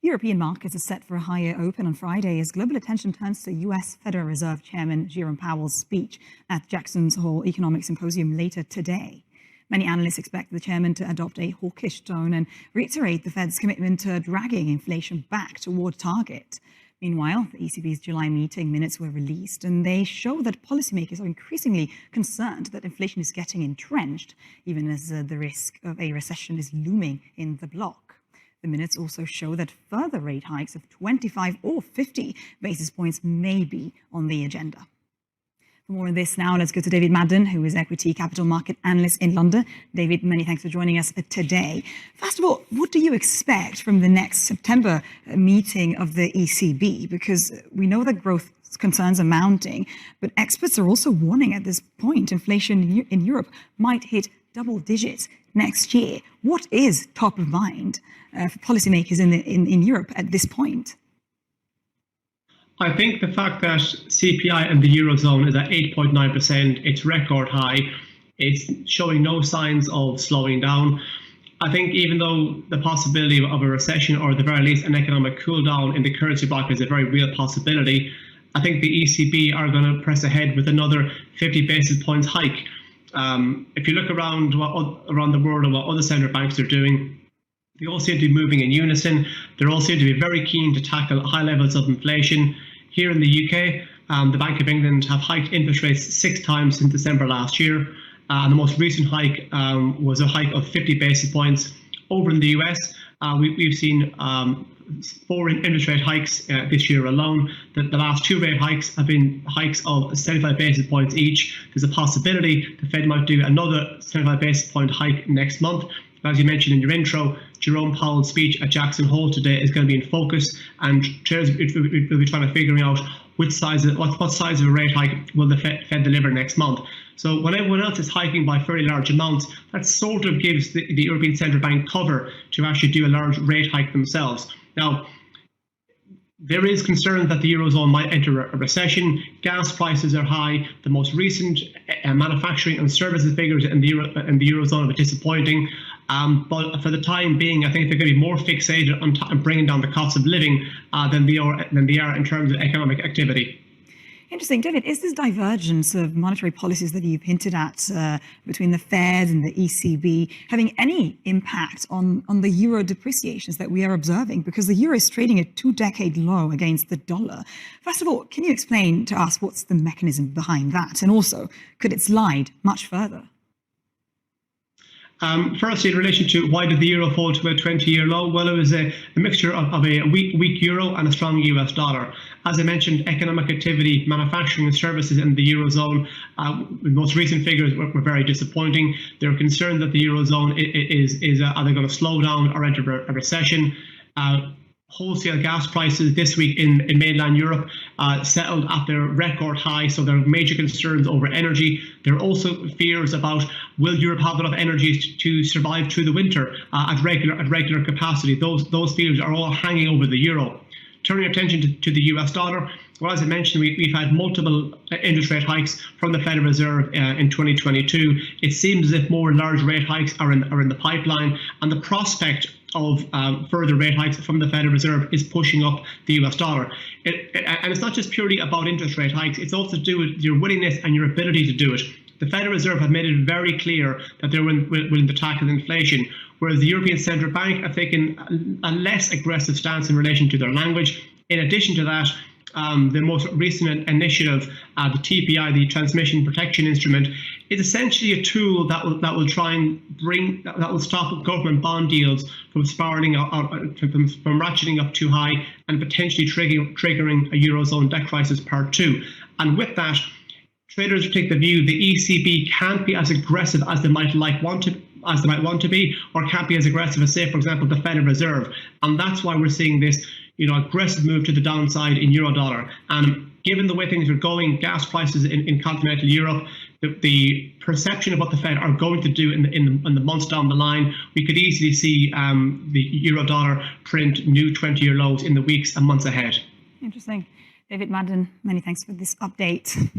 European markets are set for a higher open on Friday as global attention turns to US Federal Reserve Chairman Jerome Powell's speech at Jackson Hole Economic Symposium later today. Many analysts expect the chairman to adopt a hawkish tone and reiterate the Fed's commitment to dragging inflation back toward target. Meanwhile, the ECB's July meeting minutes were released, and they show that policymakers are increasingly concerned that inflation is getting entrenched, even as the risk of a recession is looming in the bloc. The minutes also show that further rate hikes of 25 or 50 basis points may be on the agenda. For more on this now, let's go to David Madden, who is Equiti Capital Market Analyst in London. David, many thanks for joining us today. First of all, what do you expect from the next September meeting of the ECB? Because we know that growth concerns are mounting, but experts are also warning at this point inflation in Europe might hit double digits next year. What is top of mind for policymakers in Europe at this point? I think the fact that CPI in the Eurozone is at 8.9%, it's record high, it's showing no signs of slowing down. I think even though the possibility of a recession or at the very least an economic cool down in the currency bloc is a very real possibility, I think the ECB are going to press ahead with another 50 basis points hike. If you look around the world and what other central banks are doing, they all seem to be moving in unison. They all seem to be very keen to tackle high levels of inflation. Here in the UK, the Bank of England have hiked interest rates 6 times since December last year. And the most recent hike was a hike of 50 basis points. Over in the US, we've seen 4 interest rate hikes this year alone. The last 2 rate hikes have been hikes of 75 basis points each. There's a possibility the Fed might do another 75 basis point hike next month. As you mentioned in your intro, Jerome Powell's speech at Jackson Hole today is going to be in focus, and traders will be trying to figure out what size of a rate hike will the Fed deliver next month. So when everyone else is hiking by fairly large amounts, that sort of gives the European Central Bank cover to actually do a large rate hike themselves. Now, there is concern that the Eurozone might enter a recession. Gas prices are high. The most recent manufacturing and services figures in the Eurozone are disappointing. But for the time being, I think they're going to be more fixated on bringing down the cost of living than they are in terms of economic activity. Interesting. David, is this divergence of monetary policies that you've hinted at between the Fed and the ECB having any impact on the euro depreciations that we are observing? Because the euro is trading at 2-decade low against the dollar. First of all, can you explain to us what's the mechanism behind that? And also, could it slide much further? Firstly, in relation to why did the euro fall to a 20-year low? Well, it was a mixture of a weak euro and a strong US dollar. As I mentioned, economic activity, manufacturing and services in the Eurozone, the most recent figures were very disappointing. They're concerned that the Eurozone is either going to slow down or enter a recession. Wholesale gas prices this week in mainland Europe settled at their record high, so there are major concerns over energy. There are also fears about will Europe have enough energy to survive through the winter at regular capacity. Those fears are all hanging over the euro. Turning attention to the US dollar, well, as I mentioned, we've had multiple interest rate hikes from the Federal Reserve in 2022. It seems as if more large rate hikes are in the pipeline, and the prospect of further rate hikes from the Federal Reserve is pushing up the US dollar. And it's not just purely about interest rate hikes, it's also to do with your willingness and your ability to do it. The Federal Reserve have made it very clear that they're willing to tackle inflation, whereas the European Central Bank have taken a less aggressive stance in relation to their language. In addition to that, the most recent initiative, the TPI, the Transmission Protection Instrument, is essentially a tool that will try and that will stop government bond yields from spiraling from ratcheting up too high and potentially triggering a Eurozone debt crisis part 2. And with that, traders take the view the ECB can't be as aggressive as they might want to be, or can't be as aggressive as, say, for example, the Federal Reserve. And that's why we're seeing this aggressive move to the downside in euro dollar. And given the way things are going, gas prices in continental Europe, the perception of what the Fed are going to do in the months down the line, we could easily see the euro dollar print new 20-year lows in the weeks and months ahead. Interesting. David Madden, many thanks for this update.